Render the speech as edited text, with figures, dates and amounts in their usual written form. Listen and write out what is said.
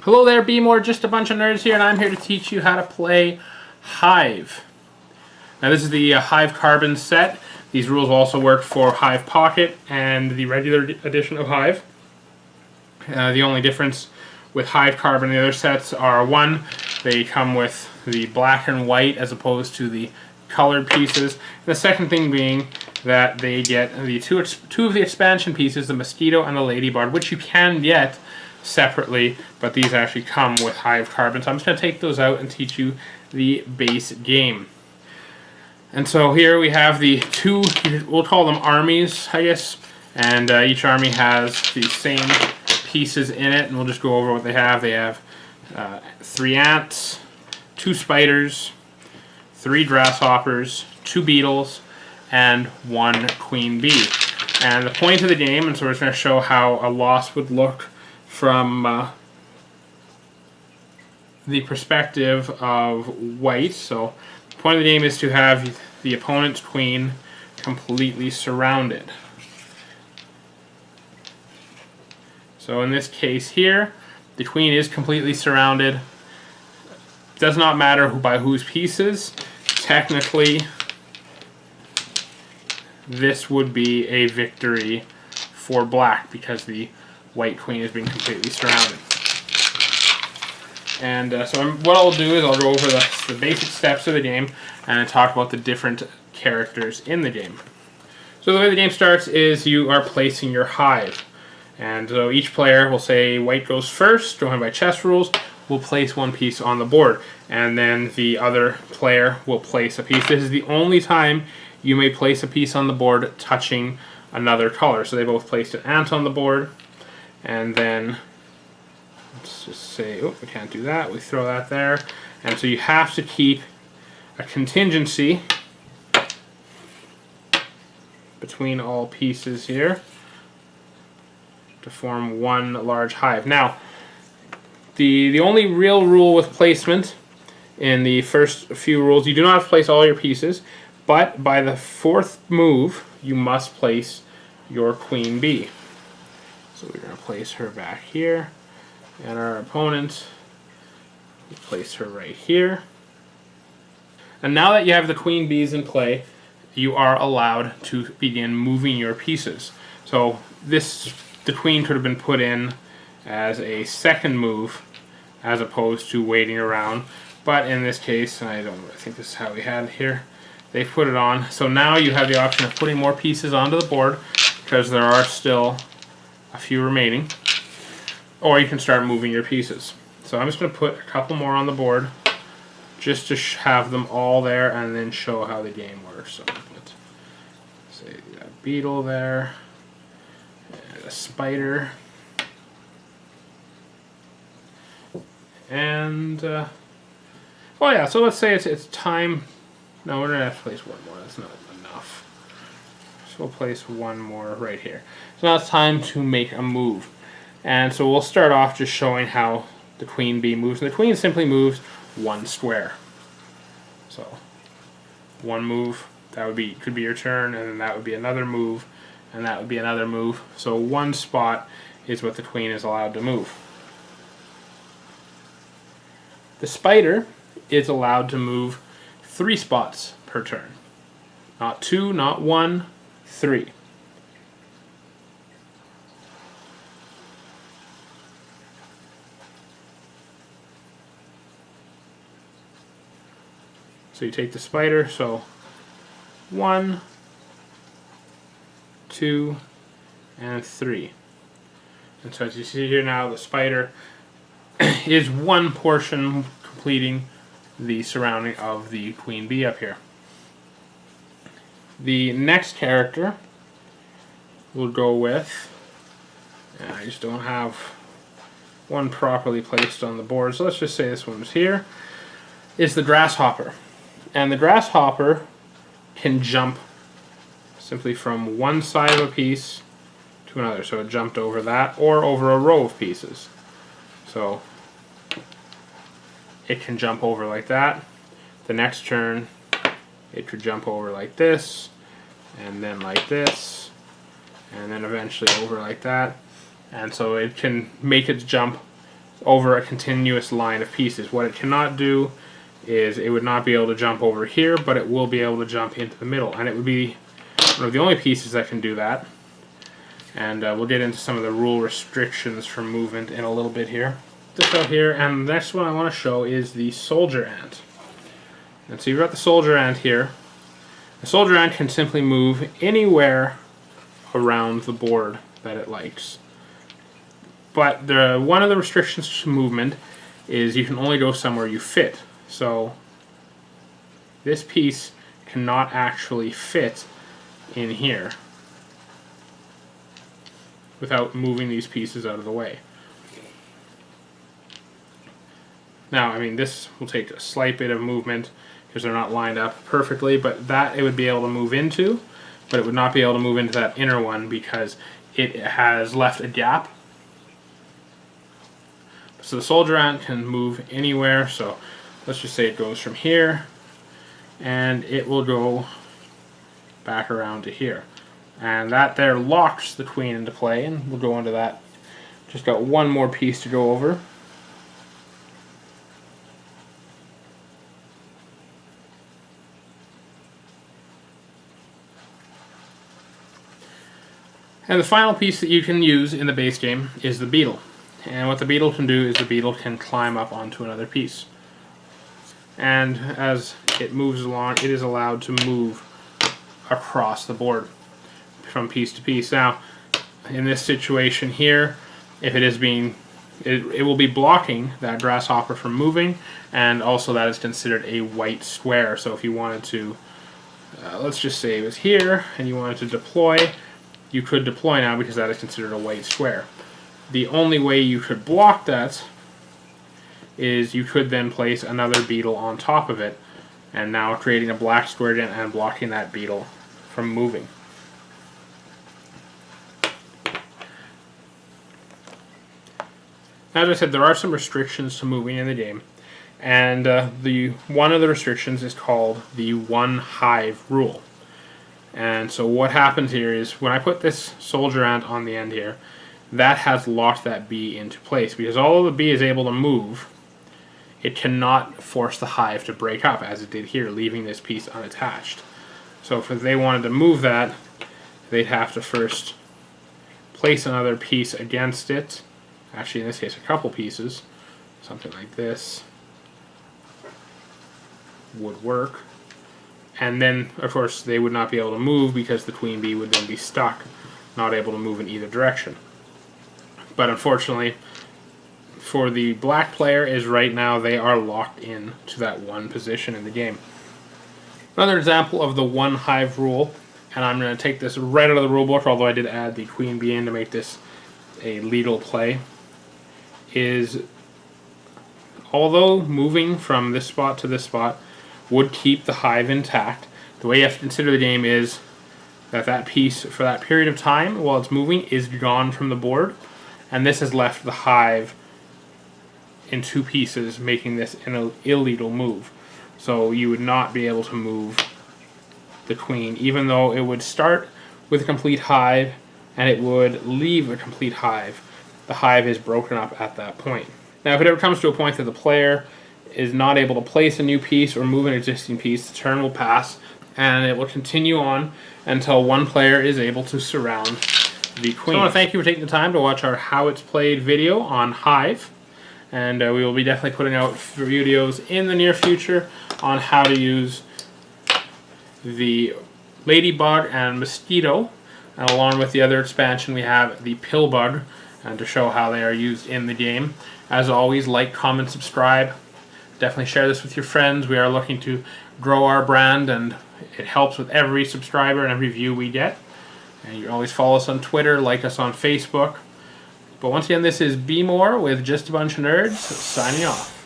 Hello there, Be More, just a bunch of nerds here, and I'm here to teach you how to play Hive. Now this is the Hive Carbon set. These rules also work for Hive Pocket and the regular edition of Hive. The only difference with Hive Carbon and the other sets are, one, they come with the black and white as opposed to the colored pieces. And the second thing being that they get the two of the expansion pieces, the mosquito and the ladybird, which you can get separately, but these actually come with Hive Carbon. So I'm just going to take those out and teach you the base game. And so here we have the two, we'll call them armies, I guess, and each army has the same pieces in it, and we'll just go over what they have. They have 3 ants, 2 spiders, 3 grasshoppers, 2 beetles, and 1 queen bee. And the point of the game, and so we're just going to show how a loss would look from the perspective of white. So the point of the game is to have the opponent's queen completely surrounded. So in this case here, the queen is completely surrounded. It does not matter by whose pieces. Technically, this would be a victory for black because the white queen is being completely surrounded. And what I'll do is I'll go over the basic steps of the game and talk about the different characters in the game. So the way the game starts is you are placing your hive. And so each player will say white goes first, going by chess rules, will place 1 piece on the board. And then the other player will place a piece. This is the only time you may place a piece on the board touching another color. So they both placed an ant on the board. And then, let's just say, oh, we can't do that. We throw that there. And so you have to keep a contingency between all pieces here to form one large hive. Now, the only real rule with placement in the first few rules, you do not have to place all your pieces, but by the 4th move, you must place your queen bee. So we're going to place her back here, and our opponent will place her right here. And now that you have the queen bees in play, you are allowed to begin moving your pieces. So the queen could have been put in as a second move as opposed to waiting around. But in this case, and I think this is how we had it here, they put it on. So now you have the option of putting more pieces onto the board because there are still a few remaining, or you can start moving your pieces. So I'm just going to put a couple more on the board just to have them all there and then show how the game works. So let's say we got a beetle there, and a spider, and oh yeah, so let's say it's time. No, we're going to have to place 1 more. That's not enough. So we'll place 1 more right here. So now it's time to make a move. And so we'll start off just showing how the queen bee moves. And the queen simply moves 1 square. So 1 move, that could be your turn, and then that would be another move, and that would be another move. So 1 spot is what the queen is allowed to move. The spider is allowed to move 3 spots per turn. Not 2, not 1, 3. So you take the spider, so 1, 2, and 3. And so as you see here now, the spider is 1 portion completing the surrounding of the queen bee up here. The next character we'll go with, and I just don't have one properly placed on the board, so let's just say this one's here, is the grasshopper. And the grasshopper can jump simply from one side of a piece to another. So it jumped over that or over a row of pieces. So it can jump over like that. The next turn it could jump over like this, and then like this, and then eventually over like that. And so it can make its jump over a continuous line of pieces. What it cannot do is it would not be able to jump over here, but it will be able to jump into the middle, and it would be one of the only pieces that can do that. And we'll get into some of the rule restrictions for movement in a little bit here. This out here, and the next one I want to show is the soldier ant. And so you've got the soldier ant here. The soldier ant can simply move anywhere around the board that it likes. But one of the restrictions to movement is you can only go somewhere you fit. So this piece cannot actually fit in here without moving these pieces out of the way. Now, I mean, this will take a slight bit of movement because they're not lined up perfectly, but that it would be able to move into, but it would not be able to move into that inner one because it has left a gap. So the soldier ant can move anywhere, so let's just say it goes from here, and it will go back around to here. And that there locks the queen into play, and we'll go into that. Just got one more piece to go over. And the final piece that you can use in the base game is the beetle. And what the beetle can do is the beetle can climb up onto another piece. And as it moves along, it is allowed to move across the board from piece to piece. Now, in this situation here, if it is being, it will be blocking that grasshopper from moving, and also that is considered a white square. So if you wanted to, let's just say it was here, and you wanted to deploy, you could deploy now because that is considered a white square. The only way you could block that is you could then place another beetle on top of it, and now creating a black square again and blocking that beetle from moving. As I said, there are some restrictions to moving in the game, and one of the restrictions is called the One Hive Rule. And so what happens here is when I put this soldier ant on the end here, that has locked that bee into place, because although the bee is able to move, it cannot force the hive to break up as it did here, leaving this piece unattached. So if they wanted to move that, they'd have to first place another piece against it. Actually, in this case, a couple pieces. Something like this would work. And then, of course, they would not be able to move because the queen bee would then be stuck, not able to move in either direction. But unfortunately, for the black player, is right now they are locked in to that one position in the game. Another example of the One Hive Rule, and I'm going to take this right out of the rule book, although I did add the queen bee in to make this a legal play, is although moving from this spot to this spot would keep the hive intact, the way you have to consider the game is that that piece, for that period of time while it's moving, is gone from the board, and this has left the hive in two pieces, making this an illegal move. So you would not be able to move the queen, even though it would start with a complete hive and it would leave a complete hive. The hive is broken up at that point. Now, if it ever comes to a point that the player is not able to place a new piece or move an existing piece, the turn will pass and it will continue on until one player is able to surround the queen. So I want to thank you for taking the time to watch our How It's Played video on Hive. And we will be definitely putting out videos in the near future on how to use the ladybug and mosquito, and along with the other expansion we have the pillbug, and to show how they are used in the game. As always, like, comment, subscribe. Definitely share this with your friends. We are looking to grow our brand, and it helps with every subscriber and every view we get. And you can always follow us on Twitter, like us on Facebook. But once again, this is Be More with Just a Bunch of Nerds, signing off.